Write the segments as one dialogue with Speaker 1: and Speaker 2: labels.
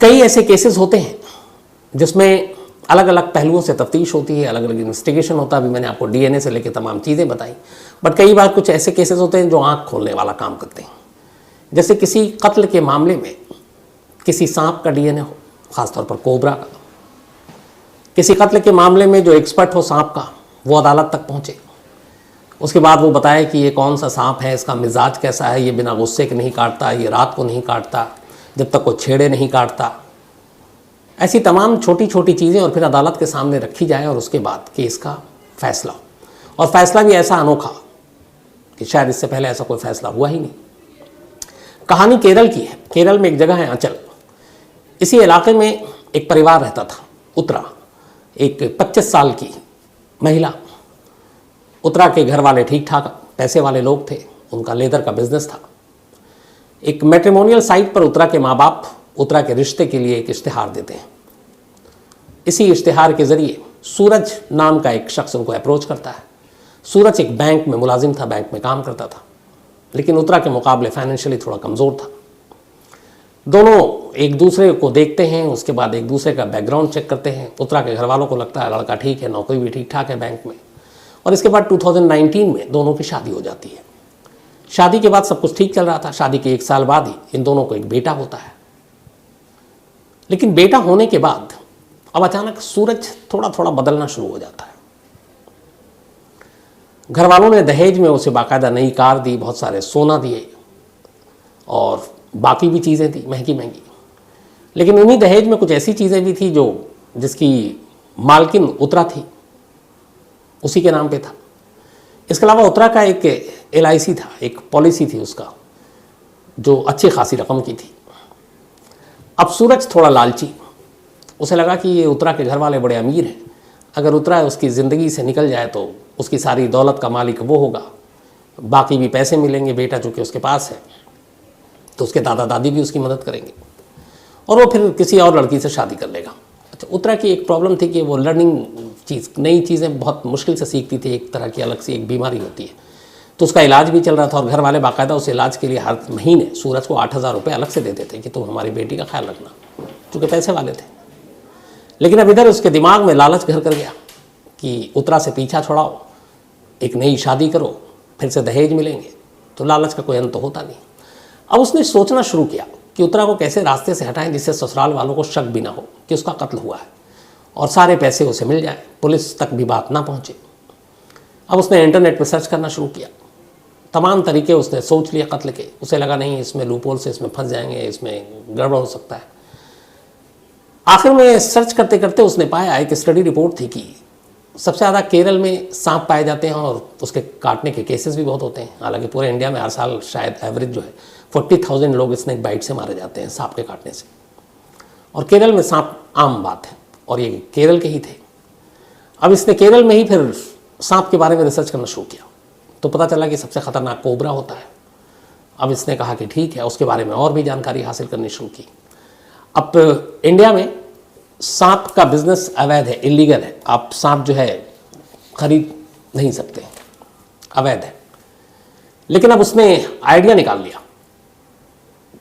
Speaker 1: कई ऐसे केसेस होते हैं जिसमें अलग अलग पहलुओं से तफ्तीश होती है, अलग अलग इन्वेस्टिगेशन होता है। अभी मैंने आपको डीएनए से लेकर तमाम चीज़ें बताई, बट कई बार कुछ ऐसे केसेस होते हैं जो आंख खोलने वाला काम करते हैं। जैसे किसी कत्ल के मामले में किसी सांप का डीएनए हो, ख़ासतौर पर कोबरा का। किसी कत्ल के मामले में जो एक्सपर्ट हो सांप का, वो अदालत तक पहुँचे, उसके बाद वो बताए कि ये कौन सा सांप है, इसका मिजाज कैसा है, ये बिना गुस्से के नहीं काटता, ये रात को नहीं काटता, जब तक वो छेड़े नहीं काटता। ऐसी तमाम छोटी छोटी चीज़ें और फिर अदालत के सामने रखी जाए और उसके बाद केस का फैसला, और फैसला भी ऐसा अनोखा कि शायद इससे पहले ऐसा कोई फैसला हुआ ही नहीं। कहानी केरल की है। केरल में एक जगह है अंचल। इसी इलाके में एक परिवार रहता था, उत्तरा। एक 25 साल की महिला। उत्तरा के घर वाले ठीक ठाक पैसे वाले लोग थे, उनका लेदर का बिजनेस था। एक मैट्रिमोनियल साइट पर उत्तरा के माँ बाप उत्तरा के रिश्ते के लिए एक इश्तिहार देते हैं। इसी इश्तिहार के ज़रिए सूरज नाम का एक शख्स उनको अप्रोच करता है। सूरज एक बैंक में मुलाजिम था, बैंक में काम करता था, लेकिन उत्तरा के मुकाबले फाइनेंशियली थोड़ा कमज़ोर था। दोनों एक दूसरे को देखते हैं, उसके बाद एक दूसरे का बैकग्राउंड चेक करते हैं। उत्तरा के घर वालों को लगता है लड़का ठीक है, नौकरी भी ठीक ठाक है बैंक में, और इसके बाद 2019 में दोनों की शादी हो जाती है। शादी के बाद सब कुछ ठीक चल रहा था। शादी के 1 साल बाद ही इन दोनों को एक बेटा होता है। लेकिन बेटा होने के बाद अब अचानक सूरज थोड़ा थोड़ा बदलना शुरू हो जाता है। घर वालों ने दहेज में उसे बाकायदा नई कार दी, बहुत सारे सोना दिए और बाकी भी चीज़ें दी महंगी महंगी। लेकिन उन्हीं दहेज में कुछ ऐसी चीज़ें भी थी जो जिसकी मालकिन उत्तरा थी, उसी के नाम पे था। इसके अलावा उत्तरा का एक LIC था, एक पॉलिसी थी उसका, जो अच्छी खासी रकम की थी। अब सूरज थोड़ा लालची, उसे लगा कि ये उत्तरा के घर वाले बड़े अमीर हैं, अगर उत्तरा उसकी ज़िंदगी से निकल जाए तो उसकी सारी दौलत का मालिक वो होगा, बाकी भी पैसे मिलेंगे, बेटा चूँकि उसके पास है तो उसके दादा दादी भी उसकी मदद करेंगे, और वो फिर किसी और लड़की से शादी कर लेगा। अच्छा, उत्तरा की एक प्रॉब्लम थी कि वो लर्निंग चीज़, नई चीज़ें बहुत मुश्किल से सीखती थी। एक तरह की अलग सी एक बीमारी होती है, तो उसका इलाज भी चल रहा था, और घर वाले बाकायदा उस इलाज के लिए हर महीने सूरज को 8,000 रुपये अलग से देते थे कि तुम हमारी बेटी का ख्याल रखना, चूँकि पैसे वाले थे। लेकिन अब इधर उसके दिमाग में लालच घर कर गया कि उत्तरा से पीछा छुड़ाओ, एक नई शादी करो, फिर से दहेज मिलेंगे, तो लालच का कोई अंत तो होता नहीं। अब उसने सोचना शुरू किया कि उत्तरा को कैसे रास्ते से हटाएं जिससे ससुराल वालों को शक भी ना हो कि उसका कत्ल हुआ है, और सारे पैसे उसे मिल जाए, पुलिस तक भी बात ना पहुँचे। अब उसने इंटरनेट पर सर्च करना शुरू किया, तमाम तरीके उसने सोच लिया कत्ल के। उसे लगा नहीं, इसमें लूपहोल से इसमें फंस जाएंगे, इसमें गड़बड़ हो सकता है। आखिर में सर्च करते करते उसने पाया, एक स्टडी रिपोर्ट थी कि सबसे ज़्यादा केरल में सांप पाए जाते हैं और उसके काटने के केसेस भी बहुत होते हैं। हालांकि पूरे इंडिया में हर साल शायद एवरेज जो है 40,000 लोग स्नेक बाइट से मारे जाते हैं, सांप के काटने से, और केरल में सांप आम बात है, और ये केरल के ही थे। अब इसने केरल में ही फिर सांप के बारे में रिसर्च करना शुरू किया, तो पता चला कि सबसे ख़तरनाक कोबरा होता है। अब इसने कहा कि ठीक है, उसके बारे में और भी जानकारी हासिल करनी शुरू की। अब इंडिया में सांप का बिजनेस अवैध है, इलीगल है। आप सांप जो है खरीद नहीं सकते, अवैध है। लेकिन अब उसने आइडिया निकाल लिया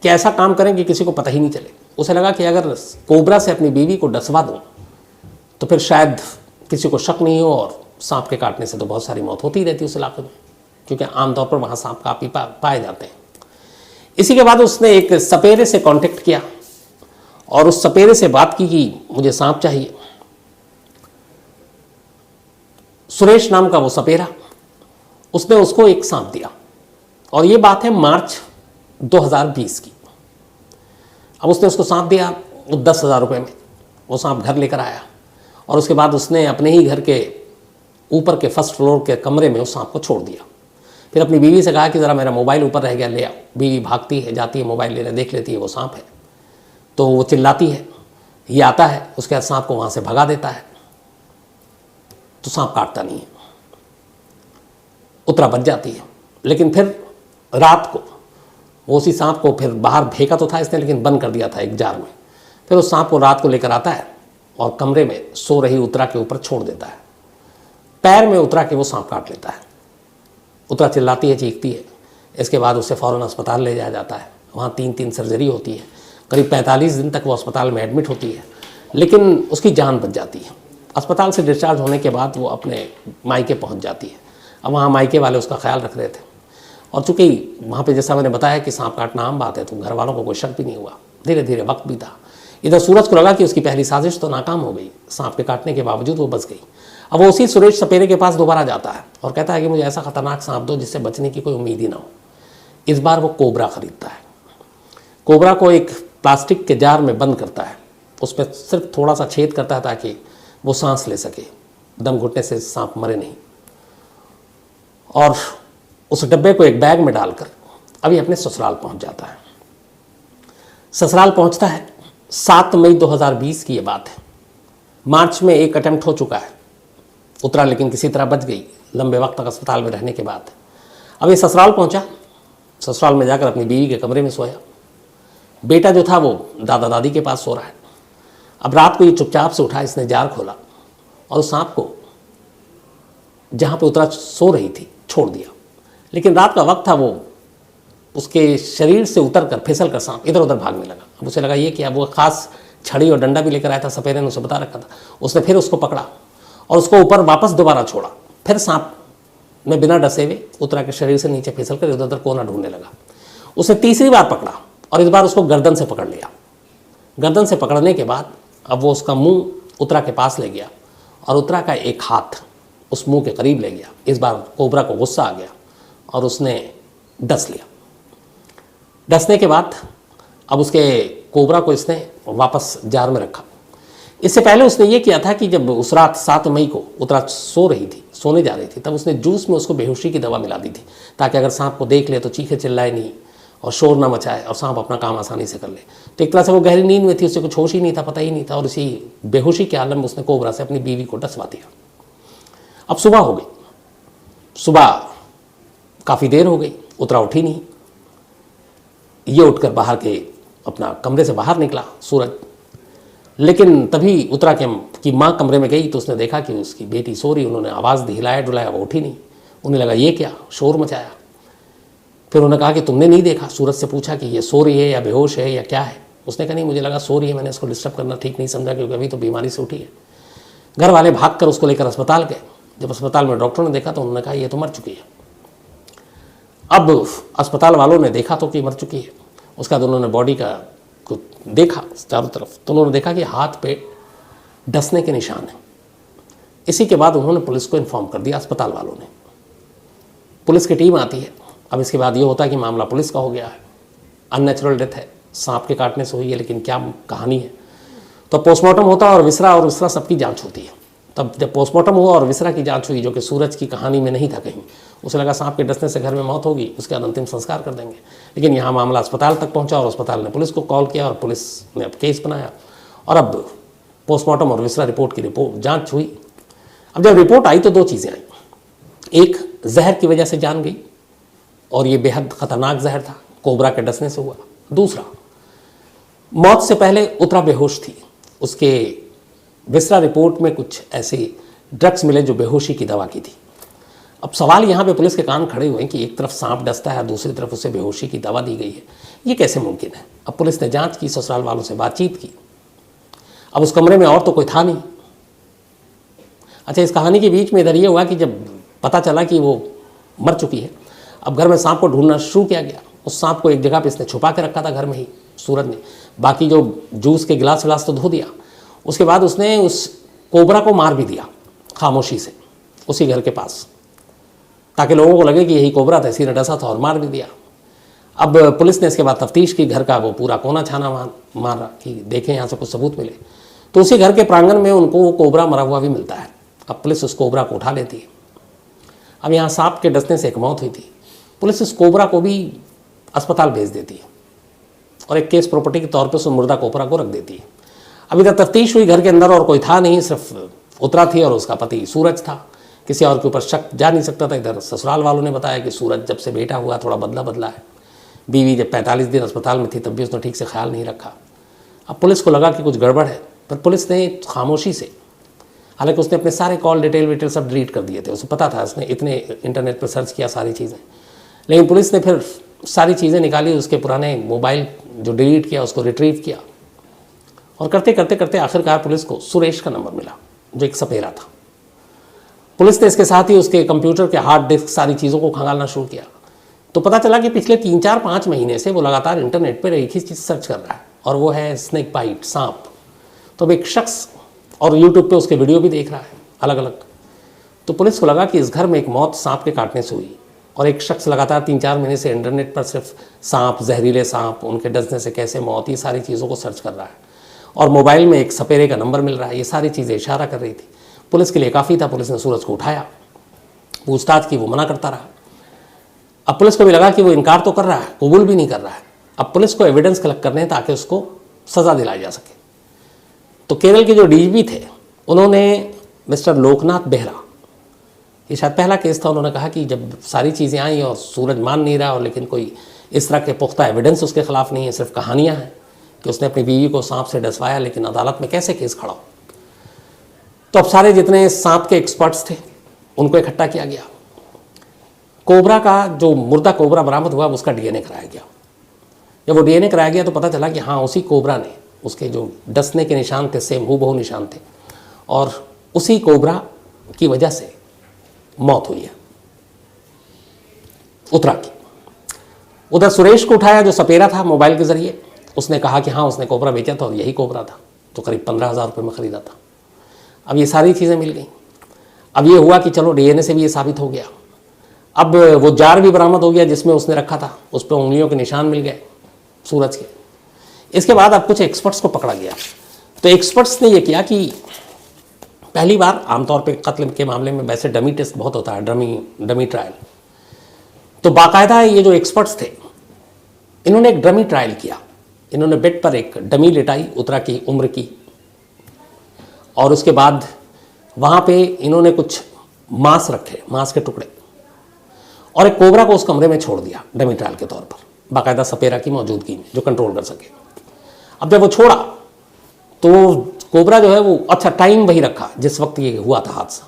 Speaker 1: कि ऐसा काम करें कि किसी को पता ही नहीं चले। उसे लगा कि अगर कोबरा से अपनी बीवी को डसवा दूं तो फिर शायद किसी को शक नहीं हो, और सांप के काटने से तो बहुत सारी मौत होती ही रहती है उस इलाके में, क्योंकि आमतौर पर वहाँ सांप काफ़ी पाए जाते हैं। इसी के बाद उसने एक सपेरे से कांटेक्ट किया और उस सपेरे से बात की कि मुझे सांप चाहिए। सुरेश नाम का वो सपेरा, उसने उसको एक सांप दिया, और ये बात है मार्च 2020 की। अब उसने उसको सांप दिया 10,000 रुपये में। वो सांप घर लेकर आया, और उसके बाद उसने अपने ही घर के ऊपर के फर्स्ट फ्लोर के कमरे में उस सांप को छोड़ दिया। फिर अपनी बीवी से कहा कि ज़रा मेरा मोबाइल ऊपर रह गया, ले आओ। बीवी भागती है, जाती है, मोबाइल लेने, देख लेती है वो सांप है, तो वो चिल्लाती है, ये आता है, उसके बाद सांप को वहाँ से भगा देता है, तो सांप काटता नहीं है। उत्तरा बच जाती है। लेकिन फिर रात को वो उसी सांप को फिर बाहर फेंका तो था इसने, लेकिन बंद कर दिया था एक जार में। फिर उस सांप को रात को लेकर आता है और कमरे में सो रही उत्तरा के ऊपर छोड़ देता है। पैर में उत्तरा के वो सांप काट लेता है। उत्तरा चिल्लाती है, चीखती है। इसके बाद उसे फ़ौरन अस्पताल ले जाया जाता है। वहाँ 3 सर्जरी होती है। करीब 45 दिन तक वो अस्पताल में एडमिट होती है, लेकिन उसकी जान बच जाती है। अस्पताल से डिस्चार्ज होने के बाद वो अपने मायके पहुंच जाती है। अब वहाँ मायके वाले उसका ख्याल रख रहे थे, और चूँकि वहाँ पे जैसा मैंने बताया कि सांप काटना आम बात है, तो घर वालों को कोई शक भी नहीं हुआ। धीरे धीरे वक्त बीता। इधर सूरज को लगा कि उसकी पहली साजिश तो नाकाम हो गई, सांप के काटने के बावजूद वो बच गई। अब वो उसी सुरेश सपेरे के पास दोबारा जाता है और कहता है कि मुझे ऐसा खतरनाक सांप दो जिससे बचने की कोई उम्मीद ही ना हो। इस बार वो कोबरा खरीदता है। कोबरा को एक प्लास्टिक के जार में बंद करता है, उस पर सिर्फ थोड़ा सा छेद करता है ताकि वो सांस ले सके, दम घुटने से सांप मरे नहीं। और उस डब्बे को एक बैग में डालकर अभी अपने ससुराल पहुंच जाता है। ससुराल पहुंचता है, 7 मई 2020 की ये बात है। मार्च में एक अटेम्प्ट हो चुका है, उतरा लेकिन किसी तरह बच गई, लंबे वक्त तक अस्पताल में रहने के बाद। अब ये ससुराल पहुंचा, ससुराल में जाकर अपनी बीवी के कमरे में सोया। बेटा जो था वो दादा दादी के पास सो रहा है। अब रात को ये चुपचाप से उठा, इसने जार खोला और उस सांप को जहाँ पे उतरा सो रही थी छोड़ दिया। लेकिन रात का वक्त था, वो उसके शरीर से उतर कर फिसल कर सांप इधर उधर भागने लगा। अब उसे लगा ये क्या, वो खास छड़ी और डंडा भी लेकर आया था, सपेरे ने उसे बता रखा था। उसने फिर उसको पकड़ा और उसको ऊपर वापस दोबारा छोड़ा। फिर सांप में बिना डसे हुए उतरा के शरीर से नीचे फिसल कर इधर उधर कोना ढूंढने लगा। उसने तीसरी बार पकड़ा और इस बार उसको गर्दन से पकड़ लिया। गर्दन से पकड़ने के बाद अब वो उसका मुंह उतरा के पास ले गया और उतरा का एक हाथ उस मुंह के करीब ले गया। इस बार कोबरा को गुस्सा आ गया और उसने डस लिया। डसने के बाद अब उसके कोबरा को इसने वापस जार में रखा। इससे पहले उसने ये किया था कि जब उस रात 7 मई को उतरा सो रही थी, सोने जा रही थी, तब उसने जूस में उसको बेहोशी की दवा मिला दी थी ताकि अगर सांप को देख ले तो चीखे चिल्लाए नहीं और शोर ना मचाए और सांप अपना काम आसानी से कर ले। तो एक तरह से वो गहरी नींद में थी, उसे कुछ होश ही नहीं था, पता ही नहीं था, और इसी बेहोशी के आलम में उसने कोबरा से अपनी बीवी को डसवा दिया। अब सुबह हो गई, सुबह काफ़ी देर हो गई, उतरा उठी नहीं। ये उठकर बाहर के अपना कमरे से बाहर निकला सूरज, लेकिन तभी उतरा की माँ कमरे में गई तो उसने देखा कि उसकी बेटी सो रही। उन्होंने आवाज़ दी, हिलाया डुलाया, वो उठी नहीं। उन्हें लगा ये क्या, शोर मचाया। फिर उन्होंने कहा कि तुमने नहीं देखा? सूरज से पूछा कि ये सो रही है या बेहोश है या क्या है। उसने कहा नहीं, मुझे लगा सो रही है, मैंने इसको डिस्टर्ब करना ठीक नहीं समझा क्योंकि अभी तो बीमारी से उठी है। घर वाले भाग कर उसको लेकर अस्पताल गए। जब अस्पताल में डॉक्टरों ने देखा तो उन्होंने कहा ये तो मर चुकी है। अब अस्पताल वालों ने देखा तो कि मर चुकी है। उसके बाद उन्होंने बॉडी को देखा चारों तरफ, तो उन्होंने देखा कि हाथ पे डसने के निशान हैं। इसी के बाद उन्होंने पुलिस को इन्फॉर्म कर दिया, अस्पताल वालों ने। पुलिस की टीम आती है। अब इसके बाद ये होता है कि मामला पुलिस का हो गया है, अननेचुरल डेथ है, सांप के काटने से हुई है, लेकिन क्या कहानी है। तो पोस्टमार्टम होता है और विसरा सबकी जांच होती है। तब जब पोस्टमार्टम हुआ और विसरा की जांच हुई, जो कि सूरज की कहानी में नहीं था कहीं, उसे लगा सांप के डसने से घर में मौत होगी, उसके बाद अंतिम संस्कार कर देंगे। लेकिन यहाँ मामला अस्पताल तक पहुँचा और अस्पताल ने पुलिस को कॉल किया और पुलिस ने अब केस बनाया और अब पोस्टमार्टम और विसरा रिपोर्ट की जाँच हुई। अब जब रिपोर्ट आई तो 2 चीज़ें आई। एक, जहर की वजह से जान गई और ये बेहद खतरनाक जहर था, कोबरा के डसने से हुआ। दूसरा, मौत से पहले उतरा बेहोश थी, उसके विसरा रिपोर्ट में कुछ ऐसे ड्रग्स मिले जो बेहोशी की दवा की थी। अब सवाल यहाँ पे पुलिस के कान खड़े हुए हैं कि एक तरफ सांप डसता है, दूसरी तरफ उसे बेहोशी की दवा दी गई है, ये कैसे मुमकिन है। अब पुलिस ने जांच की, ससुराल वालों से बातचीत की। अब उस कमरे में और तो कोई था नहीं। अच्छा, इस कहानी के बीच में इधर ये हुआ कि जब पता चला कि वो मर चुकी है, अब घर में सांप को ढूंढना शुरू किया गया। उस सांप को एक जगह पे इसने छुपा के रखा था घर में ही सूरज ने। बाकी जो जूस के गिलास विलास तो धो दिया। उसके बाद उसने उस कोबरा को मार भी दिया खामोशी से उसी घर के पास, ताकि लोगों को लगे कि यही कोबरा था, इसी ने डसा था और मार भी दिया। अब पुलिस ने इसके बाद तफ्तीश की, घर का वो पूरा कोना छाना मारा कि देखें यहाँ से कुछ सबूत मिले। तो उसी घर के प्रांगण में उनको वो कोबरा मरा हुआ भी मिलता है। अब पुलिस उस कोबरा को उठा लेती है। अब यहाँ सांप के डसने से एक मौत हुई थी, पुलिस इस कोबरा को भी अस्पताल भेज देती है और एक केस प्रॉपर्टी के तौर पर उस मुर्दा कोबरा को रख देती है। अभी तक तफ्तीश हुई, घर के अंदर और कोई था नहीं, सिर्फ उतरा थी और उसका पति सूरज था। किसी और के ऊपर शक जा नहीं सकता था। इधर ससुराल वालों ने बताया कि सूरज जब से बेटा हुआ थोड़ा बदला है। बीवी जब 45 दिन अस्पताल में थी तब भी उसने ठीक से ख्याल नहीं रखा। अब पुलिस को लगा कि कुछ गड़बड़ है, पर पुलिस ने खामोशी से, हालांकि उसने अपने सारे कॉल डिटेल सब डिलीट कर दिए थे, उसे पता था, उसने इतने इंटरनेट पर सर्च किया सारी चीज़ें, लेकिन पुलिस ने फिर सारी चीज़ें निकाली, उसके पुराने मोबाइल जो डिलीट किया उसको रिट्रीव किया, और करते करते करते आखिरकार पुलिस को सुरेश का नंबर मिला, जो एक सपेरा था। पुलिस ने इसके साथ ही उसके कंप्यूटर के हार्ड डिस्क सारी चीज़ों को खंगालना शुरू किया, तो पता चला कि पिछले 3-4-5 महीने से वो लगातार इंटरनेट पर एक ही चीज़ सर्च कर रहा है, और वो है स्नेक बाइट, सांप। तो अब एक शख्स, और यूट्यूब पे उसके वीडियो भी देख रहा है अलग अलग। तो पुलिस को लगा कि इस घर में एक मौत सांप के काटने से हुई, और एक शख्स लगातार 3-4 महीने से इंटरनेट पर सिर्फ सांप, जहरीले सांप, उनके डसने से कैसे मौत, ये सारी चीज़ों को सर्च कर रहा है, और मोबाइल में एक सपेरे का नंबर मिल रहा है। ये सारी चीज़ें इशारा कर रही थी। पुलिस के लिए काफ़ी था। पुलिस ने सूरज को उठाया, पूछताछ की, वो मना करता रहा। अब पुलिस को भी लगा कि वो इनकार तो कर रहा है, कबूल भी नहीं कर रहा है। अब पुलिस को एविडेंस कलेक्ट करने हैं ताकि उसको सज़ा दिलाई जा सके। तो केरल के जो डीजीपी थे, उन्होंने मिस्टर लोकनाथ बेहरा, ये शायद पहला केस था, उन्होंने कहा कि जब सारी चीज़ें आई और सूरज मान नहीं रहा, और लेकिन कोई इस तरह के पुख्ता एविडेंस उसके खिलाफ नहीं है, सिर्फ कहानियाँ हैं कि उसने अपनी बीवी को सांप से डसवाया, लेकिन अदालत में कैसे केस खड़ा हो। तो अब सारे जितने सांप के एक्सपर्ट्स थे उनको इकट्ठा किया गया। कोबरा का जो मुर्दा कोबरा बरामद हुआ उसका डीएनए कराया गया। जब वो डीएनए कराया गया तो पता चला कि हाँ, उसी कोबरा ने, उसके जो डसने के निशान थे सेम हूबहू निशान थे, और उसी कोबरा की वजह से मौत हुई है उत्तरा की। उधर सुरेश को उठाया जो सपेरा था मोबाइल के जरिए, उसने कहा कि हाँ, उसने कोबरा बेचा था और यही कोबरा था, तो करीब 15,000 रुपये में ख़रीदा था। अब ये सारी चीज़ें मिल गई। अब ये हुआ कि चलो डीएनए से भी ये साबित हो गया। अब वो जार भी बरामद हो गया जिसमें उसने रखा था, उस पर उंगलियों के निशान मिल गए सूरज के। इसके बाद अब कुछ एक्सपर्ट्स को पकड़ा गया। तो एक्सपर्ट्स ने ये किया कि पहली बार, आमतौर पे कत्ल के मामले में वैसे डमी टेस्ट बहुत होता है, डमी ट्रायल, तो बाकायदा ये जो एक्सपर्ट्स थे इन्होंने एक डमी ट्रायल किया। इन्होंने बेड पर एक डमी लिटाई उत्तरा की उम्र की, और उसके बाद वहाँ पे इन्होंने कुछ मांस रखे, मांस के टुकड़े, और एक कोबरा को उस कमरे में छोड़ दिया डमी ट्रायल के तौर पर, बाकायदा सपेरा की मौजूदगी में जो कंट्रोल कर सके। अब जब वो छोड़ा तो कोबरा जो है वो, अच्छा टाइम वही रखा जिस वक्त ये हुआ था हादसा,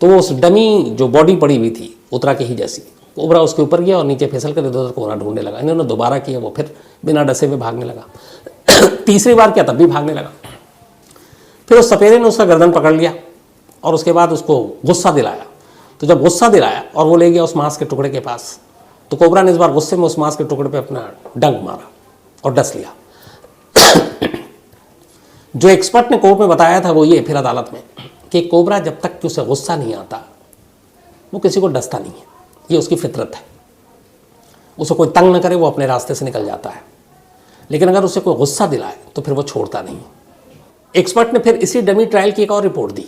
Speaker 1: तो उस डमी जो बॉडी पड़ी हुई थी उत्तरा के ही जैसी, कोबरा उसके ऊपर गया और नीचे फिसल कर इधर उधर कोबरा ढूंढने लगा। इन्होंने दोबारा किया, वो फिर बिना डसे हुए भागने लगा। तीसरी बार किया तब भी भागने लगा। फिर उस सपेरे ने उसका गर्दन पकड़ लिया और उसके बाद उसको गुस्सा दिलाया। तो जब गुस्सा दिलाया और वो ले गया उस मांस के टुकड़े के पास, तो कोबरा ने इस बार गुस्से में उस मांस के टुकड़े पे अपना डंक मारा और डस लिया। जो एक्सपर्ट ने कोर्ट में बताया था वो ये फिर अदालत में कि कोबरा जब तक कि उसे गुस्सा नहीं आता वो किसी को डसता नहीं है, ये उसकी फितरत है। उसे कोई तंग न करे वो अपने रास्ते से निकल जाता है, लेकिन अगर उसे कोई गुस्सा दिलाए तो फिर वो छोड़ता नहीं। एक्सपर्ट ने फिर इसी डमी ट्रायल की एक और रिपोर्ट दी।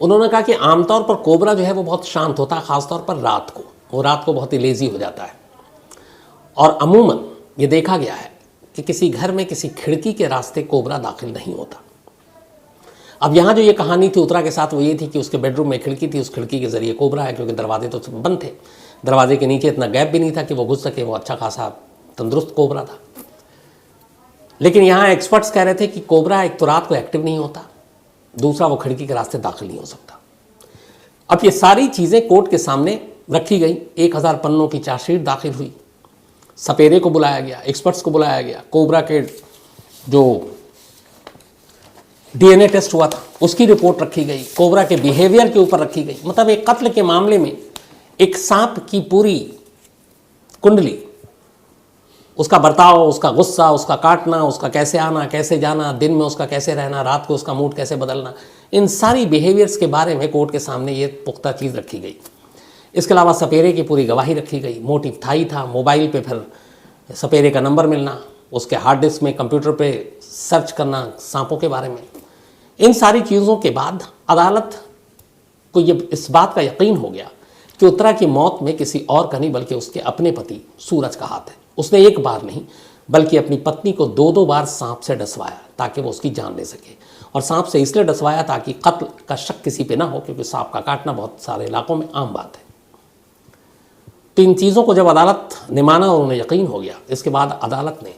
Speaker 1: उन्होंने कहा कि आमतौर पर कोबरा जो है वो बहुत शांत होता है, ख़ासतौर पर रात को। वो रात को बहुत ही लेज़ी हो जाता है, और अमूमन ये देखा गया है कि किसी घर में किसी खिड़की के रास्ते कोबरा दाखिल नहीं होता। अब यहाँ जो ये कहानी थी उत्तरा के साथ वो ये थी कि उसके बेडरूम में खिड़की थी, उस खिड़की के ज़रिए कोबरा है, क्योंकि दरवाजे तो बंद थे, दरवाजे के नीचे इतना गैप भी नहीं था कि वो घुस सके। वो अच्छा खासा तंदुरुस्त कोबरा था। लेकिन यहाँ एक्सपर्ट्स कह रहे थे कि कोबरा एक तो रात को एक्टिव नहीं होता, दूसरा वो खिड़की के रास्ते दाखिल नहीं हो सकता। अब ये सारी चीज़ें कोर्ट के सामने रखी गई। 1000 पन्नों की चार्जशीट दाखिल हुई। सपेरे को बुलाया गया, एक्सपर्ट्स को बुलाया गया, कोबरा के जो डीएनए टेस्ट हुआ था उसकी रिपोर्ट रखी गई, कोबरा के बिहेवियर के ऊपर रखी गई। मतलब एक कत्ल के मामले में एक सांप की पूरी कुंडली, उसका बर्ताव, उसका गुस्सा, उसका काटना, उसका कैसे आना कैसे जाना, दिन में उसका कैसे रहना, रात को उसका मूड कैसे बदलना, इन सारी बिहेवियर्स के बारे में कोर्ट के सामने ये पुख्ता चीज़ रखी गई। इसके अलावा सपेरे की पूरी गवाही रखी गई। मोटिव था ही था, मोबाइल पे फिर सपेरे का नंबर मिलना, उसके हार्ड डिस्क में कंप्यूटर पे सर्च करना सांपों के बारे में। इन सारी चीज़ों के बाद अदालत को ये इस बात का यकीन हो गया कि उत्तरा की मौत में किसी और का नहीं बल्कि उसके अपने पति सूरज का हाथ है। उसने एक बार नहीं बल्कि अपनी पत्नी को 2-2 बार सांप से डसवाया ताकि वो उसकी जान ले सके, और सांप से इसलिए डसवाया ताकि कत्ल का शक किसी पे ना हो, क्योंकि सांप का काटना बहुत सारे इलाकों में आम बात है। तो इन चीज़ों को जब अदालत ने माना और उन्हें यकीन हो गया, इसके बाद अदालत ने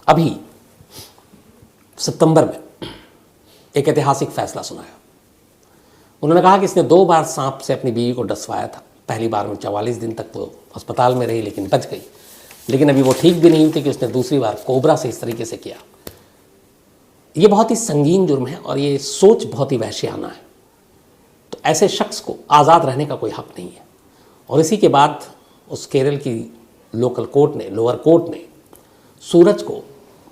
Speaker 1: अभी सितंबर में एक ऐतिहासिक फैसला सुनाया। उन्होंने कहा कि इसने 2 बार सांप से अपनी बीवी को डसवाया था। पहली बार में 44 दिन तक वो अस्पताल में रही लेकिन बच गई, लेकिन अभी वो ठीक भी नहीं हुई थी कि उसने दूसरी बार कोबरा से इस तरीके से किया। ये बहुत ही संगीन जुर्म है और ये सोच बहुत ही वहशियाना है। तो ऐसे शख्स को आज़ाद रहने का कोई हक नहीं है। और इसी के बाद उस केरल की लोकल कोर्ट ने, लोअर कोर्ट ने सूरज को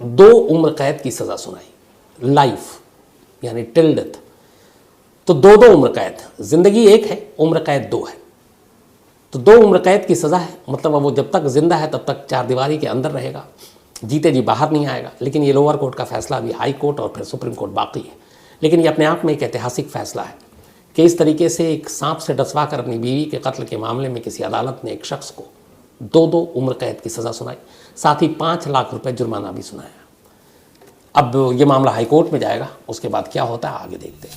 Speaker 1: 2 उम्र कैद की सज़ा सुनाई, लाइफ यानी टिल डेथ। तो 2-2 उम्र कैद, ज़िंदगी एक है, उम्र कैद 2 है। तो 2 उम्र कैद की सज़ा है, मतलब वो जब तक जिंदा है तब तक 4 दीवारी के अंदर रहेगा, जीते जी बाहर नहीं आएगा। लेकिन ये लोअर कोर्ट का फैसला अभी हाई कोर्ट और फिर सुप्रीम कोर्ट बाकी है। लेकिन ये अपने आप में एक ऐतिहासिक फैसला है कि इस तरीके से एक सांप से डसवा कर अपनी बीवी के कत्ल के मामले में किसी अदालत ने एक शख्स को 2-2 उम्र कैद की सज़ा सुनाई, साथ ही 5 लाख रुपए जुर्माना भी सुनाया। अब ये मामला हाई कोर्ट में जाएगा, उसके बाद क्या होता है आगे देखते हैं।